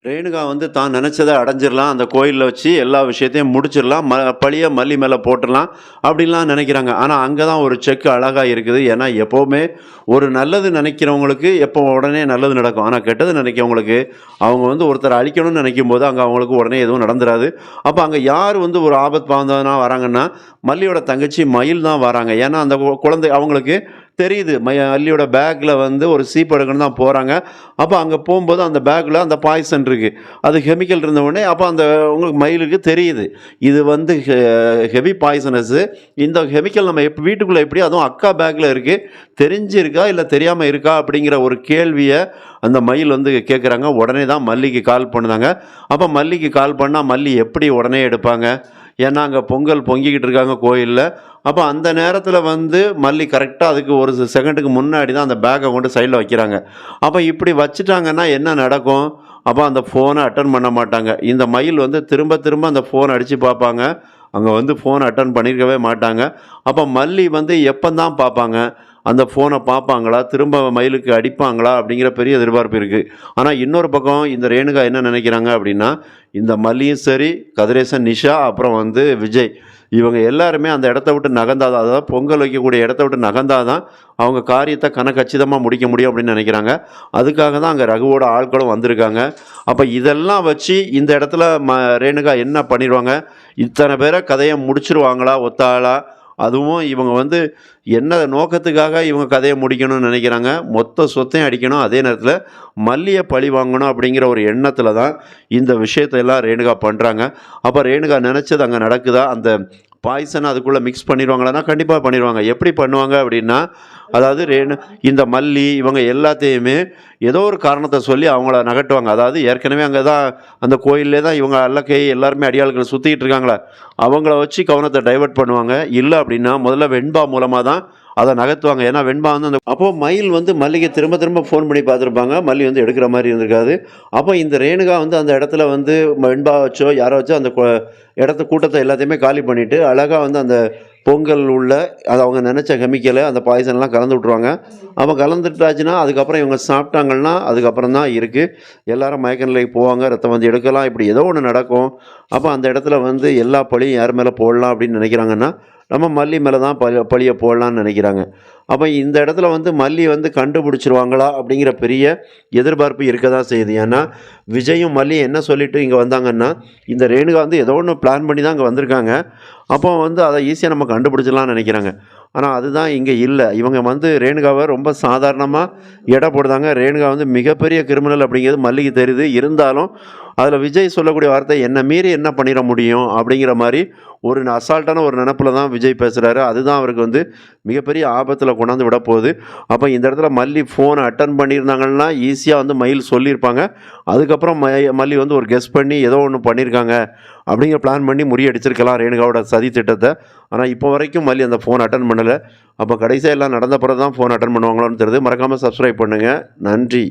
ரேணுகா வந்து தான் நினச்சத அடைஞ்சிரலாம். அந்த கோயில்ல வச்சு எல்லா விஷயத்தையும் முடிச்சிரலாம். பழிய மல்லி மேல போட்டுறலாம் அப்படின்லாம் நினைக்கிறாங்க. ஆனா, அங்க தான் ஒரு செக் அழகா இருக்குது. ஏன்னா, எப்பவுமே ஒரு நல்லது நினைக்கிறவங்களுக்கு எப்போ உடனே நல்லது நடக்கும். ஆனா, கெட்டது நினைக்கிறவங்களுக்கு அவங்க வந்து ஒருத்தர அழிக்கணும்னு நினைக்கும்போது, அங்க அவங்களுக்கு உடனே எதுவும் நடந்துராது. அப்ப அங்க யார் வந்து ஒரு ஆபத் பாந்தவனா வராங்கன்னா, மல்லியோட தங்கச்சி மயில் தான் வராங்க. ஏன்னா, அந்த குழந்தை அவங்களுக்கு தெரியுது. அல்லியோட பேக்ல வந்து ஒரு சீப் எடுக்கணும்னு தான் போறாங்க. அப்ப அங்க போம்போது அந்த பேக்ல அந்த பாய்சன் இருக்கு. அது கெமிக்கல் இருந்த உடனே அப்ப அந்த உங்களுக்கு மயிலுக்கு தெரியுது. இது வந்து ஹெவி பாய்சனஸு. இந்த கெமிக்கல் நம்ம வீட்டுக்குள்ள எப்படி அதுவும் அக்கா பேக்ல இருக்கு. தெரிஞ்சிருக்கா? இல்ல தெரியாம இருக்கா? அப்படிங்கிற ஒரு கேள்விய அந்த மயில் வந்து கேட்குறாங்க. உடனே தான் மல்லிக்கு கால் பண்ணுதாங்க. அப்ப மல்லிக்கு கால் பண்ணா மல்லி எப்படி உடனே எடுப்பாங்க? ஏன்னா, அங்க பொங்கல் பொங்கிக்கிட்டு இருக்காங்க கோயில்ல. அப்ப அந்த நேரத்தில வந்து மல்லி கரெக்ட்டா அதுக்கு ஒரு செகண்டுக்கு முன்னாடி தான் அந்த பேக்க கொண்டு சைட்ல வைக்கிறாங்க. அப்ப இப்படி வச்சுட்டாங்கன்னா என்ன நடக்கும்? அப்ப அந்த ஃபோன அட்டெண்ட் பண்ண மாட்டாங்க. இந்த மயில் வந்து திரும்ப திரும்ப அந்த ஃபோன் அடிச்சு பார்ப்பாங்க. அங்க வந்து ஃபோன் அட்டெண்ட் பண்ணியிருக்கவே மாட்டாங்க. அப்ப மல்லி வந்து எப்பந்தான் பார்ப்பாங்க? அந்த ஃபோன பார்ப்பாங்களா? திரும்ப மயிலுக்கு அடிப்பாங்களா? அப்படிங்கிற பெரிய எதிர்பார்ப்பு இருக்கு. ஆனா இன்னொரு பக்கம் இந்த ரேணுகா என்ன நினைக்கிறாங்க அப்படின்னா, இந்த மல்லியும் சரி, கதிரேசன், நிஷா அப்புறம் வந்து விஜய் இவங்க எல்லாருமே அந்த இடத்த விட்டு நகர்ந்தா தான் அதாவது பொங்கல் வைக்கக்கூடிய இடத்த விட்டு நகர்ந்தா தான் அவங்க காரியத்த கச்சிதமா முடிக்க முடியும் அப்படின்னு நினைக்கிறாங்க. அதுக்காக தான் அங்க ரகுவோட ஆட்களும் வந்திருக்காங்க. அப்ப இதெல்லாம் வச்சு இந்த இடத்துல ரேணுகா என்ன பண்ணிருவாங்க? இத்தனை பேர கதைய முடிச்சிருவாங்களா ஒத்த ஆளா? அதுவும் இவங்க வந்து என்ன நோக்கத்துக்காக இவங்க கதைய முடிக்கணும்னு நினைக்கிறாங்க? மொத்த சொத்தையும் அடிக்கணும். அதே நேரத்தில மல்லிய பழி வாங்கணும் அப்படிங்கிற ஒரு எண்ணத்தில தான் இந்த விஷயத்த எல்லாம் ரேணுகா பண்றாங்க. அப்ப ரேணுகா நினைச்சது அங்க நடக்குதா? அந்த பாய்சன அதுக்குள்ள மிக்ஸ் பண்ணிருவாங்களான்னா, கண்டிப்பா பண்ணிருவாங்க. எப்படி பண்ணுவாங்க அப்படின்னா, அதாவது இந்த மல்லி இவங்க எல்லாத்தையுமே ஏதோ ஒரு காரணத்த சொல்லி அவங்கள நகட்டுவாங்க. அதாவது ஏற்கனவே அங்க தான் அந்த கோயில்லே தான் இவங்க அல்லக்கை எல்லாருமே அடியாட்கள் சுத்திக்கிட்டு இருக்காங்களா, அவங்கள வச்சு கவனத்த டைவர்ட் பண்ணுவாங்க. இல்ல அப்படின்னா முதல்ல வெண்பா மூலமா தான் அத நகர்த்துவாங்க. ஏன்னா வெண்பா வந்து அந்த அப்போ மயில் வந்து மல்லிக்கு திரும்ப திரும்ப ஃபோன் பண்ணி பார்த்துருப்பாங்க. மல்லி வந்து எடுக்கிற மாரி இருந்திருக்காது. அப்போ இந்த ரேணுகா வந்து அந்த இடத்துல வந்து வெண்பா வச்சோ, யாரோ வச்சோ அந்த கூட்டத்த எல்லாத்தையுமே காலி பண்ணிட்டு, அழகா வந்து அந்த பொங்கல் உள்ள அது அவங்க நெனச்ச கெமிக்கலு, அந்த பாய்சன்லாம் கலந்து விட்டுருவாங்க. அப்போ கலந்துட்டாச்சுன்னா, அதுக்கப்புறம் இவங்க சாப்பிட்டாங்கன்னா, அதுக்கப்புறம் தான் இருக்கு. எல்லாரும் மயக்க நிலைக்கு போவாங்க. ரத்தம் வந்து எடுக்கலாம். இப்படி ஏதோ ஒண்ணு நடக்கும். அப்போ அந்த இடத்துல வந்து எல்லா பழியும் யார் மேல போடலாம் அப்படின்னு நினைக்கிறாங்கன்னா, நம்ம மல்லி மேல தான் பழிய போடலான்னு நினைக்கிறாங்க. அப்ப இந்த இடத்துல வந்து மல்லி வந்து கண்டுபிடிச்சிருவாங்களா? அப்படிங்கிற பெரிய எதிர்பார்ப்பு இருக்க தான் செய்யுது. ஏன்னா, விஜயும் மல்லியும் என்ன சொல்லிட்டு இங்க வந்தாங்கன்னா, இந்த ரேணுகா வந்து ஏதோ ஒண்ணு பிளான் பண்ணி தான் இங்க வந்திருக்காங்க. அப்போ வந்து அத ஈஸியா நம்ம கண்டுபிடிச்சிடலாம்னு நெனைக்கிறாங்க. ஆனா, அதுதான் இங்க இல்ல. இவங்க வந்து ரேணுகாவ ரொம்ப சாதாரணமா எடை போடுதாங்க. ரேணுகா வந்து மிகப்பெரிய கிரிமினல் அப்படிங்கிறது மல்லிக்கு தெரியுது. இருந்தாலும், அதில விஜய் சொல்லக்கூடிய வார்த்தை, "என்ன மீறி என்ன பண்ணிற முடியும்?" அப்படிங்கிற மாரி ஒரு அசால்ட்டான ஒரு நெனப்புல தான் விஜய் பேசுறாரு. அதுதான் அவருக்கு வந்து மிகப்பெரிய ஆபத்தில கொண்டாந்து விடப்போகுது. அப்ப இந்த இடத்துல மல்லி ஃபோன அட்டெண்ட் பண்ணியிருந்தாங்கன்னா, ஈஸியா வந்து மயில் சொல்லியிருப்பாங்க. அதுக்கப்புறம் மல்லி வந்து ஒரு கெஸ் பண்ணி ஏதோ ஒண்ணு பண்ணியிருக்காங்க, அப்படிங்கிற பிளான் பண்ணி முறியடிச்சிருக்கலாம் ரேணுகாவோட சதி திட்டத்த. ஆனா, இப்போ வரைக்கும் மல்லி அந்த ஃபோன் அட்டெண்ட் பண்ணல. அப்ப கடைசியா எல்லாம் நடந்த பிறகு தான் ஃபோன் அட்டெண்ட் பண்ணுவாங்களோன்னு தெரியுது. மறக்காம சப்ஸ்கிரைப் பண்ணுங்க. நன்றி.